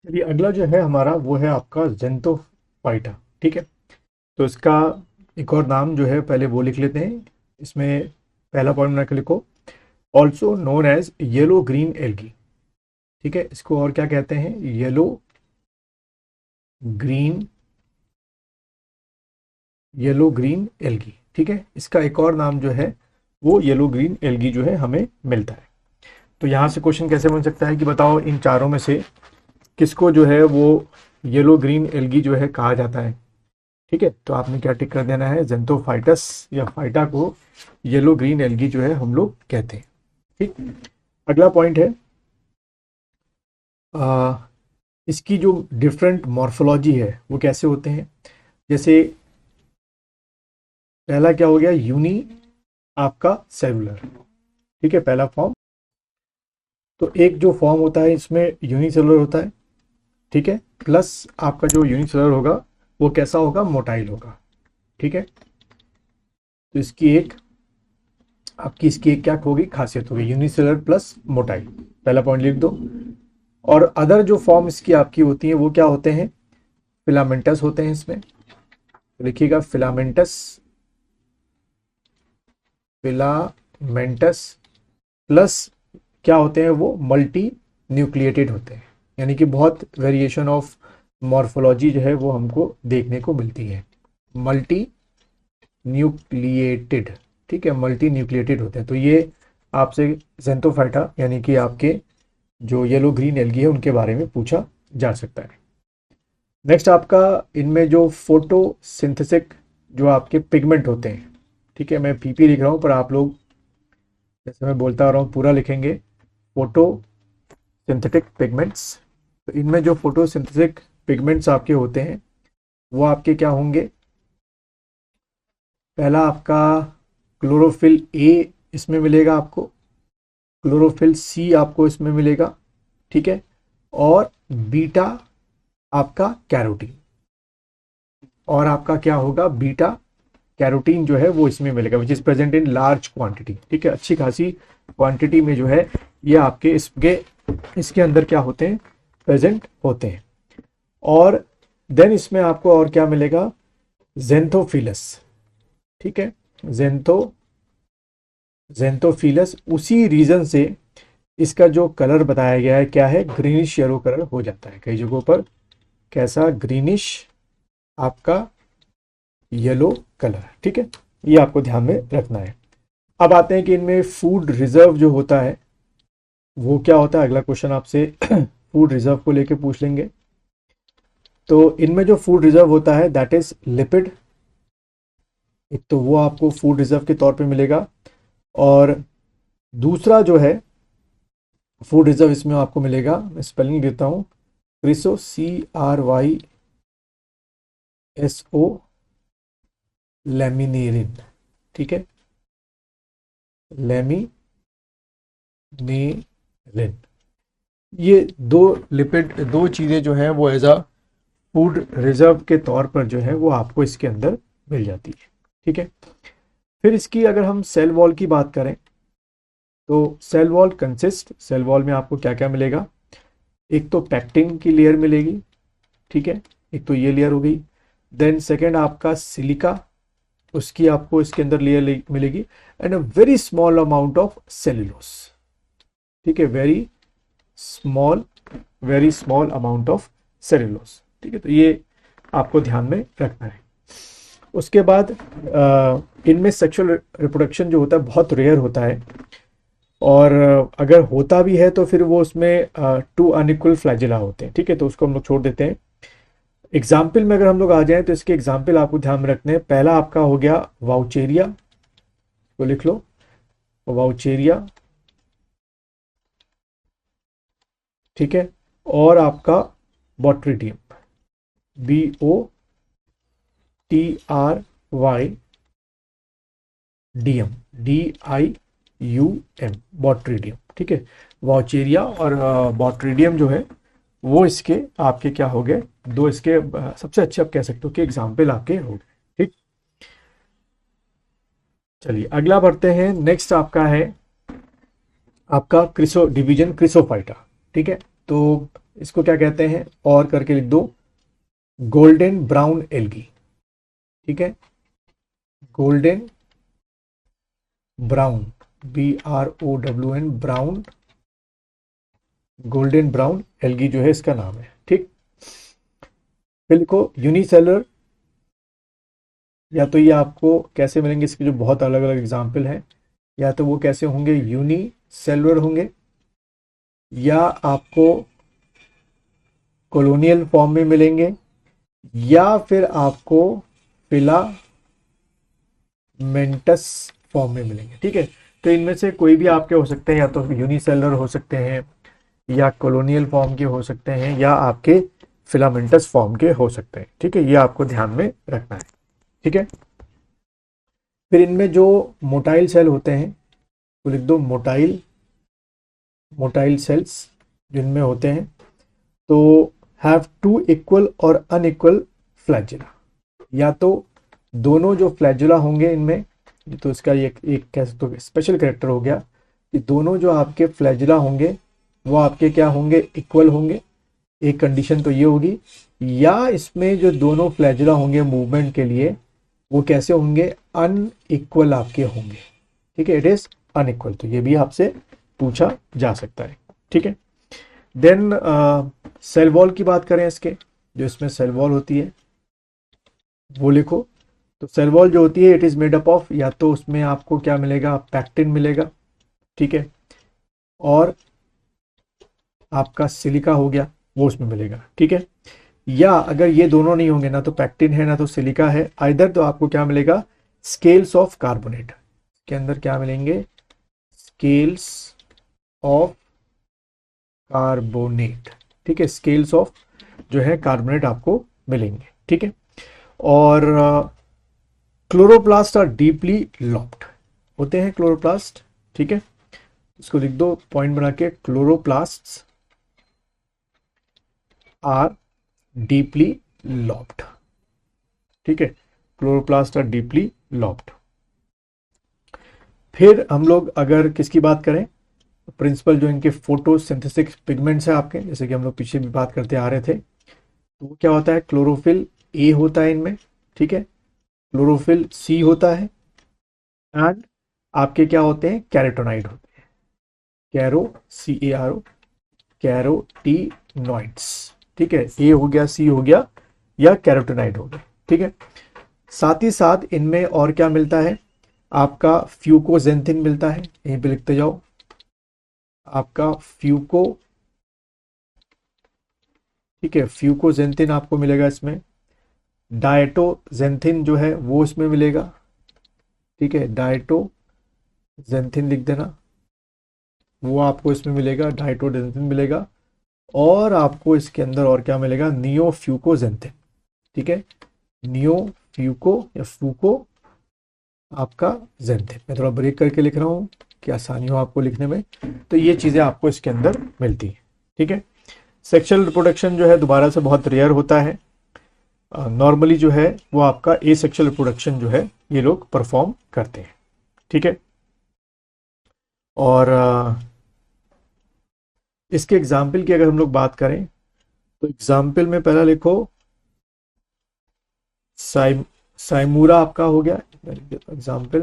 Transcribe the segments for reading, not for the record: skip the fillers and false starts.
चलिए अगला जो है हमारा वो है आपका जेंटोफाइटा। ठीक है, तो इसका एक और नाम जो है पहले वो लिख लेते हैं। इसमें पहला पॉइंट बना के लिखो, also known as yellow green algae. ठीक है, इसको और क्या कहते हैं? Yellow green, yellow green algae. ठीक है, इसका एक और नाम जो है वो येलो ग्रीन एल्गी जो है हमें मिलता है। तो यहाँ से क्वेश्चन कैसे बन सकता है कि बताओ इन चारों में से किसको जो है वो येलो ग्रीन एल्गी जो है कहा जाता है। ठीक है, तो आपने क्या टिक कर देना है, जेंटोफाइटस या फाइटा को येलो ग्रीन एल्गी जो है हम लोग कहते हैं। ठीक, अगला पॉइंट है आ, इसकी जो डिफरेंट मॉर्फोलॉजी है वो कैसे होते हैं। जैसे पहला क्या हो गया, यूनी आपका सेलुलर। ठीक है, पहला फॉर्म। तो एक जो फॉर्म होता है इसमें यूनिसेलुलर होता है। ठीक है, प्लस आपका जो यूनिसेलुलर होगा वो कैसा होगा, मोटाइल होगा। ठीक है, तो इसकी एक क्या होगी, खासियत होगी, यूनिसेलुलर प्लस मोटाइल। पहला पॉइंट लिख दो। और अदर जो फॉर्म इसकी आपकी होती है वो क्या होते हैं, फिलामेंटस होते हैं इसमें। तो लिखिएगा फिलामेंटस, फिलामेंटस प्लस क्या होते हैं वो, मल्टी न्यूक्लिएटेड होते हैं। यानी कि बहुत वेरिएशन ऑफ मॉर्फोलॉजी जो है वो हमको देखने को मिलती है। Multi nucleated. ठीक है, मल्टी न्यूक्लिएटेड होते हैं। तो ये आपसे जेंटोफाइटा यानी कि आपके जो येलो ग्रीन एल्गी है उनके बारे में पूछा जा सकता है। नेक्स्ट आपका इनमें जो फोटोसिंथेसिक जो आपके पिगमेंट होते हैं। ठीक है, मैं पीपी लिख रहा हूँ पर आप लोग जैसे मैं बोलता आ रहा हूँ पूरा लिखेंगे, फोटो सिंथेटिक पिगमेंट्स। तो इनमें जो फोटोसिंथेटिक पिगमेंट्स आपके होते हैं वो आपके क्या होंगे, पहला आपका क्लोरोफिल ए इसमें मिलेगा आपको, क्लोरोफिल सी आपको इसमें मिलेगा। ठीक है, और बीटा आपका कैरोटीन, और आपका क्या होगा, बीटा कैरोटीन जो है वो इसमें मिलेगा, which is present in large quantity. ठीक है, अच्छी खासी क्वांटिटी में जो है ये आपके इसके अंदर क्या होते हैं, प्रेजेंट होते हैं। और देन इसमें आपको और क्या मिलेगा, जेंथोफिलस। ठीक है, जेंथो जेंथोफिलस, उसी रीजन से इसका जो कलर बताया गया है क्या है, ग्रीनिश येलो कलर हो जाता है कई जगहों पर। कैसा, ग्रीनिश आपका येलो कलर। ठीक है, ये आपको ध्यान में रखना है। अब आते हैं कि इनमें फूड रिजर्व जो होता है वो क्या होता है। अगला क्वेश्चन आपसे फूड रिजर्व को लेके पूछ लेंगे। तो इनमें जो फूड रिजर्व होता है दैट इज लिपिड। एक तो वो आपको फूड रिजर्व के तौर पे मिलेगा, और दूसरा जो है फूड रिजर्व इसमें आपको मिलेगा, मैं स्पेलिंग देता हूँ, क्रिसो, CRYSO लेमिनेरिन। ठीक है, लेमिनेरिन। ये दो लिपिड, दो चीज़ें जो हैं वो एज अ फूड रिजर्व के तौर पर जो है वो आपको इसके अंदर मिल जाती है। ठीक है, फिर इसकी अगर हम सेल वॉल की बात करें तो सेल वॉल में आपको क्या क्या मिलेगा, एक तो पैक्टिन की लेयर मिलेगी। ठीक है, एक तो ये लेयर हो गई। देन सेकेंड आपका सिलिका, उसकी आपको इसके अंदर लेयर मिलेगी, and a very small amount of cellulose. ठीक है, small very small amount of cellulose. ठीक है, तो ये आपको ध्यान में रखना है। उसके बाद इनमें सेक्सुअल रिप्रोडक्शन जो होता है बहुत रेयर होता है, और अगर होता भी है तो फिर वो उसमें टू अनइक्वल फ्लैजिला होते हैं। ठीक है, तो उसको हम लोग छोड़ देते हैं। एग्जाम्पल में अगर हम लोग आ जाएं तो इसके एग्जाम्पल आपको ध्यान में रखने हैं। पहला आपका हो गया वाउचेरिया, को लिख लो, वाउचेरिया। ठीक है, और आपका बॉट्रिडियम, BOTRYDM, DIUM, बॉट्रिडियम। ठीक है, वाउचेरिया और बॉट्रिडियम जो है वो इसके आपके क्या हो गए, दो इसके सबसे अच्छे आप कह सकते हो कि एग्जाम्पल आपके हो गए। ठीक, चलिए अगला बढ़ते हैं। नेक्स्ट आपका है आपका क्रिसो डिवीजन क्रिसोफाइटा। ठीक है, तो इसको क्या कहते हैं, और करके लिख दो, गोल्डन ब्राउन एल्गी। ठीक है, golden brown, BROWN, brown, golden brown algae जो है इसका नाम है। ठीक, फिर लिखो यूनिसेलुलर, या तो ये आपको कैसे मिलेंगे, इसके जो बहुत अलग अलग एग्जाम्पल हैं, या तो वो कैसे होंगे, यूनिसेलुलर होंगे, या आपको कॉलोनियल फॉर्म में मिलेंगे, या फिर आपको फिलामेंटस फॉर्म में मिलेंगे। ठीक है, तो इनमें से कोई भी आपके हो सकते हैं, या तो यूनिसेलुलर हो सकते हैं, या कॉलोनियल फॉर्म के हो सकते हैं, या आपके फिलामेंटस फॉर्म के हो सकते हैं। ठीक है, ये आपको ध्यान में रखना है। ठीक है, फिर इनमें जो मोटाइल सेल होते हैं तो लिख दो मोटाइल, मोटाइल सेल्स जिनमें होते हैं, तो हैव टू इक्वल और अनइक्वल फ्लैजुला, या तो दोनों जो फ्लैजुला होंगे इनमें, तो इसका एक कह सकते हो स्पेशल कैरेक्टर हो गया कि दोनों जो आपके फ्लैजुला होंगे वो आपके क्या होंगे, इक्वल होंगे। एक कंडीशन तो ये होगी, या इसमें जो दोनों फ्लैजुला होंगे मूवमेंट के लिए वो कैसे होंगे, अनइक्वल आपके होंगे। ठीक है, इट इज अनइक्वल, तो ये भी आपसे पूछा जा सकता है। ठीक है, देन सेल वॉल की बात करें, इसके जो इसमें सेल वॉल होती है वो लिखो। तो सेल वॉल जो होती है it is made up of, या तो उसमें आपको क्या मिलेगा, पैक्टिन मिलेगा। ठीक है, और आपका सिलिका हो गया वो उसमें मिलेगा। ठीक है, या अगर ये दोनों नहीं होंगे, ना तो पैक्टिन है ना तो सिलिका है आइदर, तो आपको क्या मिलेगा, स्केल्स ऑफ कार्बोनेट के अंदर क्या मिलेंगे, स्केल्स ऑफ कार्बोनेट। ठीक है, स्केल्स ऑफ जो है कार्बोनेट आपको मिलेंगे। ठीक है, और क्लोरोप्लास्ट आर डीपली लॉक्ड होते हैं, क्लोरोप्लास्ट। ठीक है, इसको लिख दो पॉइंट बना के, क्लोरोप्लास्ट्स आर डीपली लॉक्ड। ठीक है, क्लोरोप्लास्ट आर डीपली लॉक्ड। फिर हम लोग अगर किसकी बात करें, प्रिंसिपल जो इनके फोटोसिंथेटिक पिगमेंट्स है आपके, जैसे कि हम लोग पीछे भी बात करते आ रहे थे, तो वो क्या होता है, क्लोरोफिल ए होता है इनमें। ठीक है, क्लोरोफिल सी होता है, एंड आपके क्या होते हैं, कैरोटोनाइड होते हैं, CARO, कैरोटीनॉइड्स। ठीक है, ए हो गया, सी हो गया, या कैरोटीनॉइड हो गया। ठीक है, साथ ही साथ इनमें और क्या मिलता है, आपका फ्यूकोजेंथिन मिलता है, यहीं पे लिखते जाओ, आपका फ्यूको। ठीक है, फ्यूकोजेंथिन आपको मिलेगा इसमें, डायटोजेंथिन जो है वो इसमें मिलेगा। ठीक है, डायटोजेंथिन लिख देना, वो आपको इसमें मिलेगा, डायटोजेंथिन मिलेगा, और आपको इसके अंदर और क्या मिलेगा, नियोफ्यूकोजेंथिन। ठीक है, नियोफ्यूको या फ्यूको आपका जेंथिन। मैं थोड़ा ब्रेक करके लिख रहा हूँ कि आसानी हो आपको लिखने में, तो ये चीज़ें आपको इसके अंदर मिलती हैं। ठीक है, सेक्सुअल रिप्रोडक्शन जो है दोबारा से बहुत रेयर होता है, नॉर्मली जो है वो आपका ए सेक्सुअल रिप्रोडक्शन जो है ये लोग परफॉर्म करते हैं। ठीक है, और इसके एग्जाम्पल की अगर हम लोग बात करें तो एग्जाम्पल में पहला लिखो साइमूरा आपका हो गया एग्जाम्पल,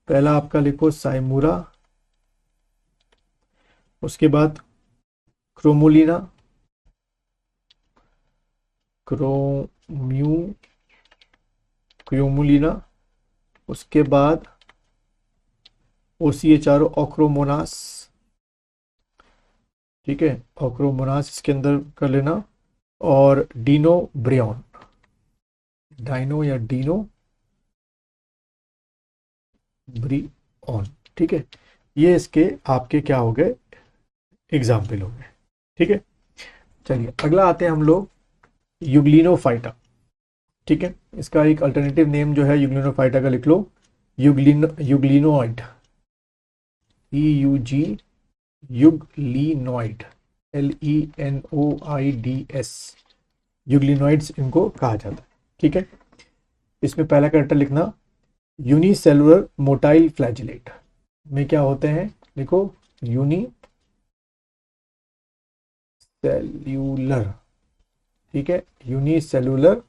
पहला आपका लिखो साइमूरा, उसके बाद क्रोमोलिना, क्रोमोलिना, उसके बाद OCHRO, ऑक्रोमोनास। ठीक है, ऑक्रोमोनास इसके अंदर कर लेना, और डीनो ब्रियन, डाइनो या डीनो ब्रियन। ठीक है, ये इसके आपके क्या हो गए, एग्जाम्पल हो गए। ठीक है, चलिए अगला आते हैं हम लोग, यूग्लिनोफाइटा। ठीक है, इसका एक अल्टरनेटिव नेम जो है यूग्लिनोफाइटा का लिख लो, euglenoid, EUG, euglenoid, LENOIDS, euglenoids इनको कहा जाता है। ठीक है, इसमें पहला कैरेक्टर लिखना, यूनिसेलुलर मोटाइल फ्लैजिलेट में क्या होते हैं, देखो यूनी यूनिसेल्यूलर, ठीक है, यूनिसेल्यूलर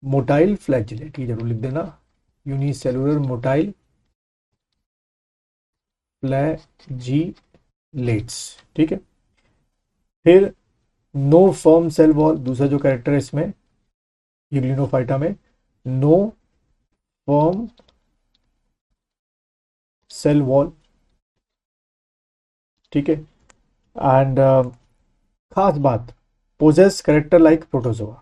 मोटाइल फ्लैजिलेट, ये जरूर लिख देना, यूनिसेल्यूलर मोटाइल फ्लैजिलेट्स, ठीक है। फिर नो फर्म सेल वॉल, दूसरा जो कैरेक्टर है इसमें यूग्लिनोफाइटा में, नो फर्म सेल वॉल, ठीक है। एंड खास बात, possess character like protozoa,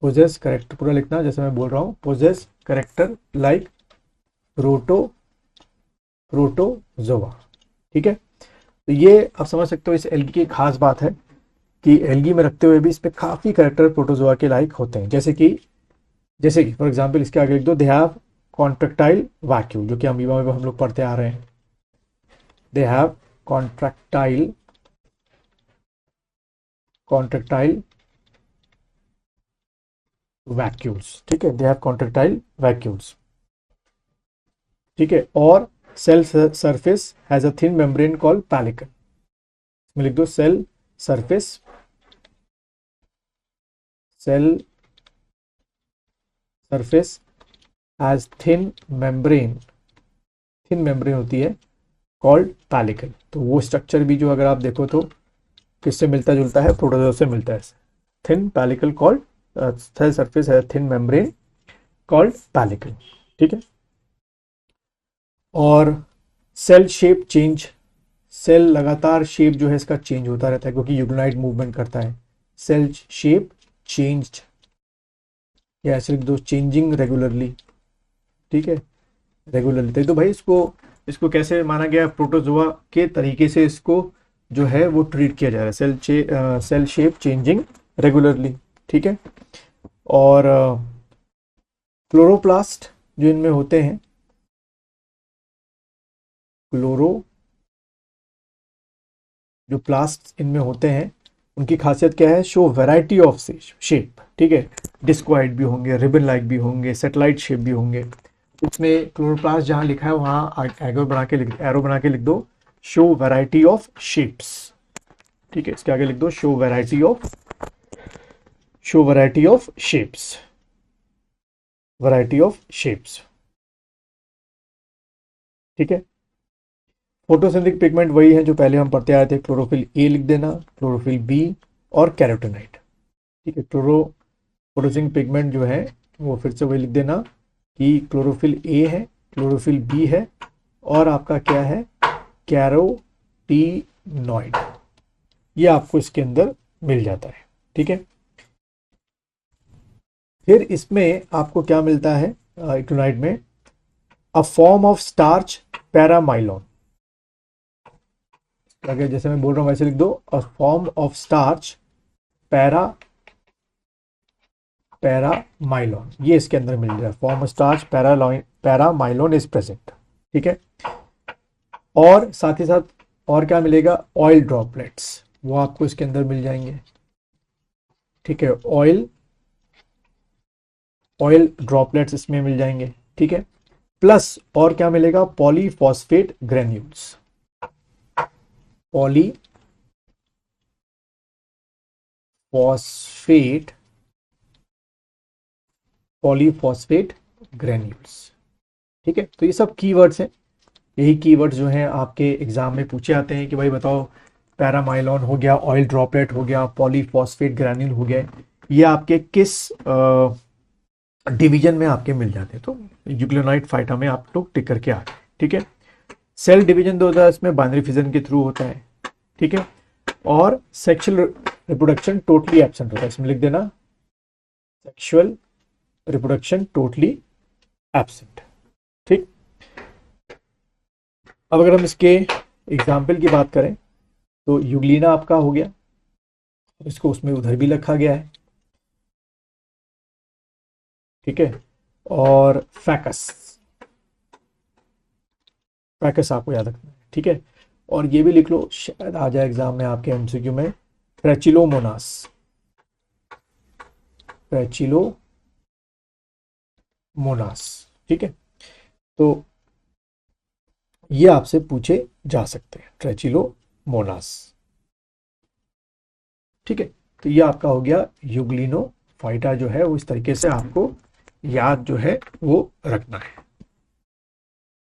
possess character पूरा लिखना जैसे मैं बोल रहा हूं, पोजेस करेक्टर लाइक प्रोटोजोआ, ठीक है। तो ये आप समझ सकते हो इस एल्गी की खास बात है कि एल्गी में रखते हुए भी इसमें काफी करेक्टर प्रोटोजोआ के लाइक होते हैं, जैसे कि फॉर एग्जांपल इसके आगे लिख दो, दे हैव कॉन्ट्रेक्टाइल वैक्यूल, जो कि अमीबा में हम लोग पढ़ते आ रहे हैं, दे हैव कॉन्ट्रेक्टाइल वैक्यूल्स, ठीक है, दे हैव कॉन्ट्रेक्टाइल वैक्यूल्स, ठीक है। और cell surface has a thin membrane called pellicle, इसमें लिख दो cell surface has thin membrane होती है कॉल्ड पैलिकल। तो वो स्ट्रक्चर भी जो अगर आप देखो तो किससे मिलता जुलता है, प्रोटोजोआ से मिलता है, थिन पैलिकल कॉल्ड, सेल सरफेस है थिन मेम्ब्रेन कॉल्ड पैलिकल, ठीक है। और सेल शेप चेंज, सेल लगातार शेप जो है इसका चेंज होता रहता है क्योंकि यूग्लिनाइड मूवमेंट करता है, सेल शेप चेंज्ड, या ऐसे लिख दो चेंजिंग रेगुलरली, ठीक है, रेगुलरली। तो भाई इसको कैसे माना गया, प्रोटोजोआ के तरीके से इसको जो है वो ट्रीट किया जा रहा है, सेल शेप चेंजिंग रेगुलरली, ठीक है। और क्लोरोप्लास्ट जो इनमें होते हैं, जो प्लास्ट इनमें होते हैं उनकी खासियत क्या है, शो वैरायटी ऑफ शेप, ठीक है, डिस्क्वाइड भी होंगे, रिबन लाइक भी होंगे, सेटेलाइट शेप भी होंगे। इसमें क्लोरोप्लास्ट जहां लिखा है वहां एरो बना के लिख दो शो वैरायटी ऑफ शेप्स, ठीक है, इसके आगे लिख दो शो वैरायटी ऑफ शेप्स, ठीक है। फोटोसिंथेटिक पिगमेंट वही है जो पहले हम पढ़ते आए थे, क्लोरोफिल ए लिख देना, क्लोरोफिल बी और कैरोटीनॉइड, ठीक है। फोटोसिंथेटिक पिगमेंट जो है वो फिर से वही लिख देना कि क्लोरोफिल ए है, क्लोरोफिल बी है और आपका क्या है, कैरोटीनॉइड, ये आपको इसके अंदर मिल जाता है, ठीक है। फिर इसमें आपको क्या मिलता है एक्टिनोइड में, a form of starch paramylon, अगर जैसे मैं बोल रहा हूं वैसे लिख दो, a form of starch paramylon, ये इसके अंदर मिल जाएगा, form of starch paramylon is present, ठीक है। और साथ ही साथ और क्या मिलेगा, ऑयल ड्रॉपलेट्स, वो आपको इसके अंदर मिल जाएंगे, ठीक है, ऑयल ड्रॉपलेट्स इसमें मिल जाएंगे, ठीक है। प्लस और क्या मिलेगा, पॉलीफॉस्फेट ग्रेन्यूल्स, पॉलीफॉस्फेट ग्रेन्यूल्स, ठीक है। तो ये सब कीवर्ड्स हैं, यही कीवर्ड्स जो हैं आपके एग्जाम में पूछे आते हैं कि भाई बताओ पैरामाइलॉन हो गया, ऑयल ड्रॉपलेट हो गया, पॉलीफॉस्फेट ग्रैन्यूल हो गया, ये आपके किस डिवीजन में आपके मिल जाते हैं। तो यूग्लिनोइड फाइटा में आप लोग टिक करके आ गए, ठीक है। सेल डिवीजन जो होता है इसमें बाइनरी फिजन के थ्रू होता है, ठीक है। और सेक्सुअल रिप्रोडक्शन टोटली एब्सेंट होता है, इसमें लिख देना सेक्सुअल रिप्रोडक्शन टोटली एब्सेंट, ठीक। अब अगर हम इसके एग्जाम्पल की बात करें तो यूग्लिना आपका हो गया, इसको उसमें उधर भी लिखा गया है, ठीक है। और फैकस आपको याद रखना है, ठीक है। और ये भी लिख लो, शायद आ जाए एग्जाम में आपके एमसीक्यू में, फ्रैचिलोमोनास, ठीक है। तो ये आपसे पूछे जा सकते हैं, ट्रेचिलोमोनास, ठीक है, तो ये आपका हो गया यूग्लिनो फाइटा जो है वो इस तरीके से आपको याद जो है वो रखना है।